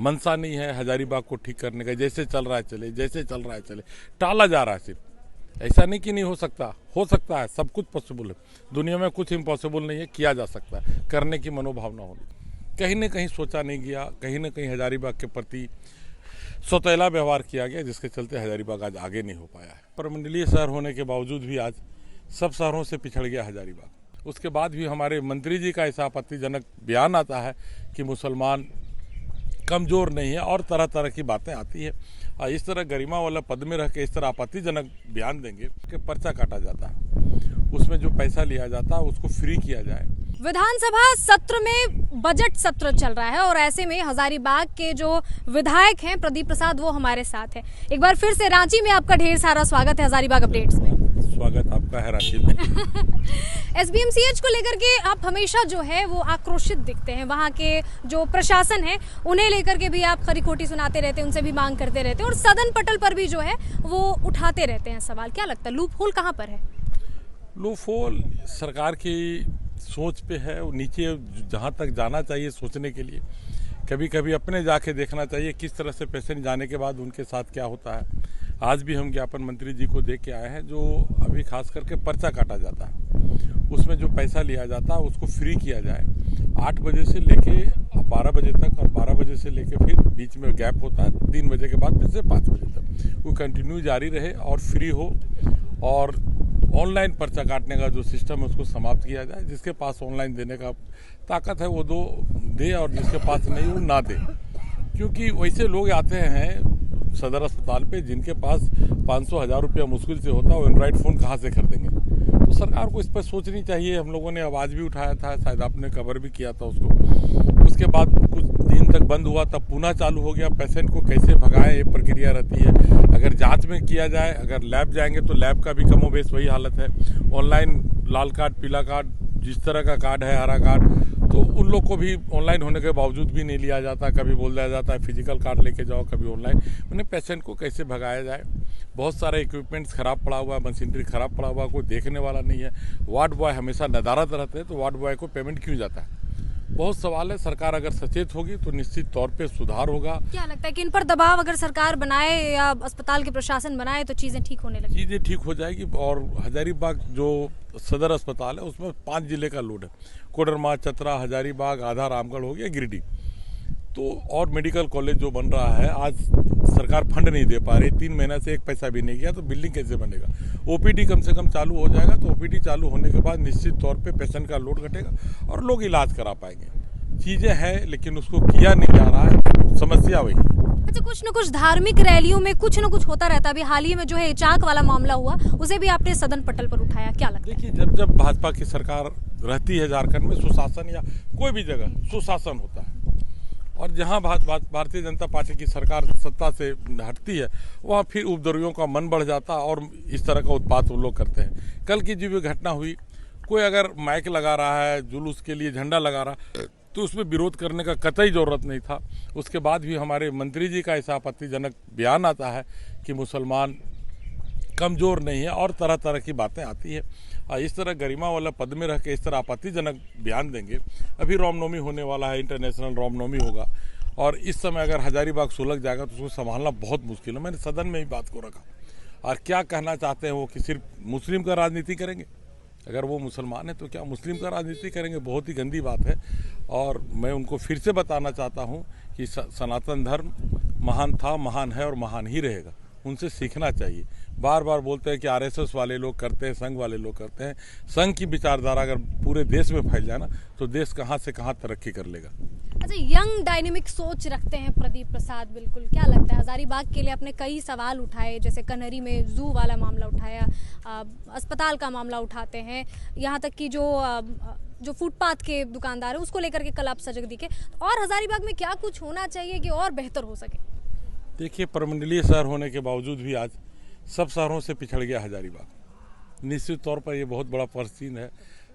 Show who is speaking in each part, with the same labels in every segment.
Speaker 1: मंशा नहीं है हजारीबाग को ठीक करने का। जैसे चल रहा है चले, जैसे चल रहा है चले, टाला जा रहा है सिर्फ। ऐसा नहीं कि नहीं हो सकता है, सब कुछ पॉसिबल है। दुनिया में कुछ इम्पॉसिबल नहीं है, किया जा सकता है। करने की मनोभावना होनी। कहीं न कहीं सोचा नहीं गया, कहीं न कहीं हजारीबाग के प्रति सौतेला व्यवहार किया गया, जिसके चलते हजारीबाग आज आगे नहीं हो पाया है। प्रमंडलीय शहर होने के बावजूद भी आज सब शहरों से पिछड़ गया हजारीबाग। उसके बाद भी हमारे मंत्री जी का ऐसा आपत्तिजनक बयान आता है कि मुसलमान कमज़ोर नहीं है और तरह तरह की बातें आती है। इस तरह गरिमा वाला पद में रह के इस तरह आपत्तिजनक बयान देंगे कि पर्चा काटा जाता है, उसमें जो पैसा लिया जाता है उसको फ्री किया जाए।
Speaker 2: विधानसभा सत्र में बजट सत्र चल रहा है और ऐसे में हजारीबाग के जो विधायक हैं प्रदीप प्रसाद, वो हमारे साथ हैं। एक बार फिर से रांची में आपका ढेर सारा स्वागत है हजारीबाग अपडेट्स में।
Speaker 1: स्वागत आपका है रांची में।
Speaker 2: एसबीएमसीएच को लेकर के आप हमेशा जो है वो आक्रोशित दिखते हैं। वहाँ के जो प्रशासन है उन्हें लेकर के भी आप खरी खोटी सुनाते रहते हैं, उनसे भी मांग करते रहते हैं और सदन पटल पर भी जो है वो उठाते रहते हैं सवाल। क्या लगता है लूप होल कहाँ पर है?
Speaker 1: लूप होल सरकार की सोच पे है। नीचे जहाँ तक जाना चाहिए सोचने के लिए, कभी कभी अपने जाके देखना चाहिए किस तरह से पेशेंट जाने के बाद उनके साथ क्या होता है। आज भी हम ज्ञापन मंत्री जी को दे के आए हैं। जो अभी खास करके पर्चा काटा जाता है, उसमें जो पैसा लिया जाता है उसको फ्री किया जाए। 8 बजे से लेके 12 बजे तक और 12 बजे से लेके फिर बीच में गैप होता है 3 बजे के बाद, फिर से 5 बजे तक वो कंटिन्यू जारी रहे और फ्री हो। और ऑनलाइन पर्चा काटने का जो सिस्टम है उसको समाप्त किया जाए। जिसके पास ऑनलाइन देने का ताकत है वो दे और जिसके पास नहीं वो ना दे। क्योंकि वैसे लोग आते हैं सदर अस्पताल पे जिनके पास 500-1000 रुपया मुश्किल से होता है, वो एंड्रॉइड फ़ोन कहाँ से खरीदेंगे? तो सरकार को इस पर सोचनी चाहिए। हम लोगों ने आवाज़ भी उठाया था, शायद आपने कवर भी किया था उसको। उसके बाद कुछ दिन तक बंद हुआ, तब पुनः चालू हो गया। पेशेंट को कैसे भगाएं ये प्रक्रिया रहती है। अगर जांच में किया जाए, अगर लैब जाएंगे तो लैब का भी कमोबेश वही हालत है। ऑनलाइन लाल कार्ड, पीला कार्ड, जिस तरह का कार्ड है, हरा कार्ड, तो उन लोग को भी ऑनलाइन होने के बावजूद भी नहीं लिया जाता। कभी बोल दिया जाता है फिजिकल कार्ड लेके जाओ, कभी ऑनलाइन। उन्हें पेशेंट को कैसे भगाया जाए? बहुत सारे इक्विपमेंट्स खराब पड़ा हुआ है, मशीनरी खराब पड़ा हुआ है, कोई देखने वाला नहीं है। वार्ड बॉय हमेशा नदारत रहते हैं, तो वार्ड बॉय को पेमेंट क्यों जाता है? बहुत सवाल है। सरकार अगर सचेत होगी तो निश्चित तौर पे सुधार होगा।
Speaker 2: क्या लगता है कि इन पर दबाव अगर सरकार बनाए या अस्पताल के प्रशासन बनाए तो चीजें ठीक होने लगेंगी?
Speaker 1: चीज़ें ठीक हो जाएगी। और हजारीबाग जो सदर अस्पताल है उसमें 5 जिले का लोड है। कोडरमा, चतरा, हजारीबाग, आधा रामगढ़ हो गया, गिरिडीह। तो और मेडिकल कॉलेज जो बन रहा है, आज सरकार फंड नहीं दे पा रही। 3 महीने से एक पैसा भी नहीं गया, तो बिल्डिंग कैसे बनेगा? ओपीडी कम से कम चालू हो जाएगा, तो ओपीडी चालू होने के बाद निश्चित तौर पे पेशेंट का लोड घटेगा और लोग इलाज करा पाएंगे। चीज़ें हैं लेकिन उसको किया नहीं जा रहा है, समस्या वही है।
Speaker 2: अच्छा, कुछ न कुछ धार्मिक रैलियों में कुछ न कुछ होता रहता है। अभी हाल ही में जो है इचाक वाला मामला हुआ, उसे भी आपने सदन पटल पर उठाया। क्या लगता है?
Speaker 1: देखिए, जब भाजपा की सरकार रहती है झारखंड में, सुशासन या कोई भी जगह सुशासन होता है। और जहां भारतीय जनता पार्टी की सरकार सत्ता से हटती है, वहां फिर उपद्रवियों का मन बढ़ जाता है और इस तरह का उत्पात वो लोग करते हैं। कल की जो घटना हुई, कोई अगर माइक लगा रहा है, जुलूस के लिए झंडा लगा रहा, तो उसमें विरोध करने का कतई जरूरत नहीं था। उसके बाद भी हमारे मंत्री जी का ऐसा आपत्तिजनक बयान आता है कि मुसलमान कमज़ोर नहीं है और तरह तरह की बातें आती है। इस तरह गरिमा वाला पद में रह के इस तरह आपत्तिजनक बयान देंगे। अभी रामनवमी होने वाला है, इंटरनेशनल रामनवमी होगा, और इस समय अगर हजारीबाग सुलग जाएगा तो उसको संभालना बहुत मुश्किल है। मैंने सदन में ही बात को रखा। और क्या कहना चाहते हैं वो कि सिर्फ मुस्लिम का राजनीति करेंगे? अगर वो मुसलमान है तो क्या मुस्लिम का राजनीति करेंगे? बहुत ही गंदी बात है। और मैं उनको फिर से बताना चाहता हूँ कि सनातन धर्म महान था, महान है और महान ही रहेगा। उनसे सीखना चाहिए। बार बार बोलते हैं कि आरएसएस वाले लोग करते हैं, संघ वाले लोग करते हैं। संघ की विचारधारा अगर पूरे देश में फैल जाए ना, तो देश कहाँ से कहाँ तरक्की कर लेगा।
Speaker 2: अच्छा, यंग डायनेमिक सोच रखते हैं प्रदीप प्रसाद, बिल्कुल। क्या लगता है हजारीबाग के लिए आपने कई सवाल उठाए, जैसे कन्हरी में जू वाला मामला उठाया, अस्पताल का मामला उठाते हैं, यहाँ तक कि जो फुटपाथ के दुकानदार है उसको लेकर के कल आप सजग दिखे। और हजारीबाग में क्या कुछ होना चाहिए कि और बेहतर हो सके?
Speaker 1: देखिए, प्रमंडलीय शहर होने के बावजूद भी आज सब शहरों से पिछड़ गया हजारीबाग। निश्चित तौर पर ये बहुत बड़ा पर्सीन है।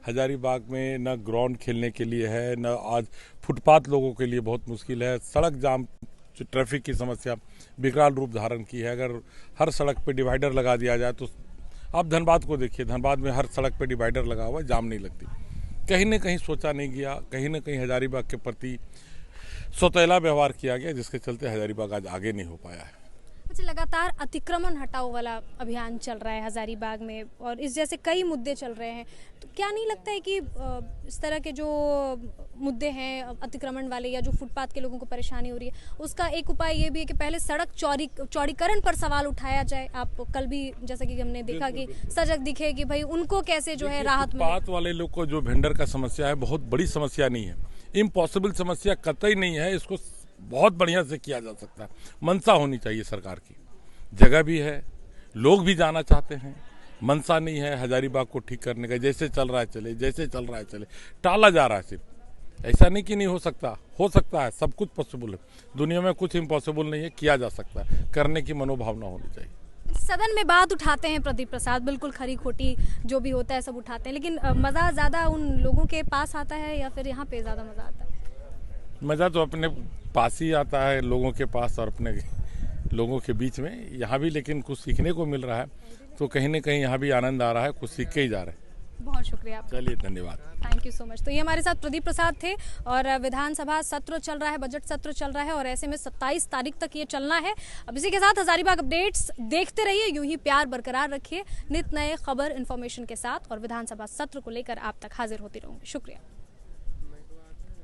Speaker 1: हजारीबाग में न ग्राउंड खेलने के लिए है, न आज फुटपाथ लोगों के लिए बहुत मुश्किल है। सड़क जाम, जो ट्रैफिक की समस्या विकराल रूप धारण की है। अगर हर सड़क पे डिवाइडर लगा दिया जाए तो आप धनबाद को देखिए, धनबाद में हर सड़क पे डिवाइडर लगा हुआ है, जाम नहीं लगती। कहीं न कहीं सोचा नहीं गया, कहीं न कहीं हजारीबाग के प्रति सौतेला व्यवहार किया गया, जिसके चलते हजारीबाग आज आगे नहीं हो पाया है।
Speaker 2: अच्छा, लगातार अतिक्रमण हटाओ वाला अभियान चल रहा है हजारीबाग में और इस जैसे कई मुद्दे चल रहे हैं, तो क्या नहीं लगता है कि इस तरह के जो मुद्दे हैं अतिक्रमण वाले या जो फुटपाथ के लोगों को परेशानी हो रही है, उसका एक उपाय ये भी है कि पहले सड़क चौड़ीकरण पर सवाल उठाया जाए। आप कल भी जैसा कि हमने देखा कि सजग दिखे कि भाई उनको कैसे जो है राहत मिले।
Speaker 1: फुटपाथ वाले लोग को जो वेंडर का समस्या है, बहुत बड़ी समस्या नहीं है, इम्पॉसिबल समस्या कतई नहीं है। इसको बहुत बढ़िया से किया जा सकता है। मंशा होनी चाहिए सरकार की, जगह भी है, लोग भी जाना चाहते हैं, मंशा नहीं है हजारीबाग को ठीक करने का। जैसे चल रहा है चले, जैसे चल रहा है चले, टाला जा रहा है सिर्फ। ऐसा नहीं कि नहीं हो सकता है, सब कुछ पॉसिबल है। दुनिया में कुछ इम्पॉसिबल नहीं है, किया जा सकता है, करने की मनोभावना होनी चाहिए।
Speaker 2: सदन में बात उठाते हैं प्रदीप प्रसाद, बिल्कुल खरी खोटी जो भी होता है सब उठाते हैं, लेकिन मज़ा ज़्यादा उन लोगों के पास आता है या फिर यहाँ पे ज़्यादा मज़ा आता है?
Speaker 1: मज़ा तो अपने पास ही आता है, लोगों के पास और अपने लोगों के बीच में। यहाँ भी लेकिन कुछ सीखने को मिल रहा है, तो कहीं ना कहीं यहाँ भी आनंद आ रहा है, कुछ सीख के ही जा रहे हैं।
Speaker 2: बहुत शुक्रिया आपका।
Speaker 1: चलिए, धन्यवाद।
Speaker 2: Thank you so much. तो ये हमारे साथ प्रदीप प्रसाद थे और विधानसभा सत्र चल रहा है, बजट सत्र चल रहा है और ऐसे में 27 तारीख तक ये चलना है। अब इसी के साथ हजारीबाग अपडेट्स देखते रहिए, यूं ही प्यार बरकरार रखिए। नित नए खबर इन्फॉर्मेशन के साथ और विधानसभा सत्र को लेकर आप तक हाजिर होती रहूंगी। शुक्रिया।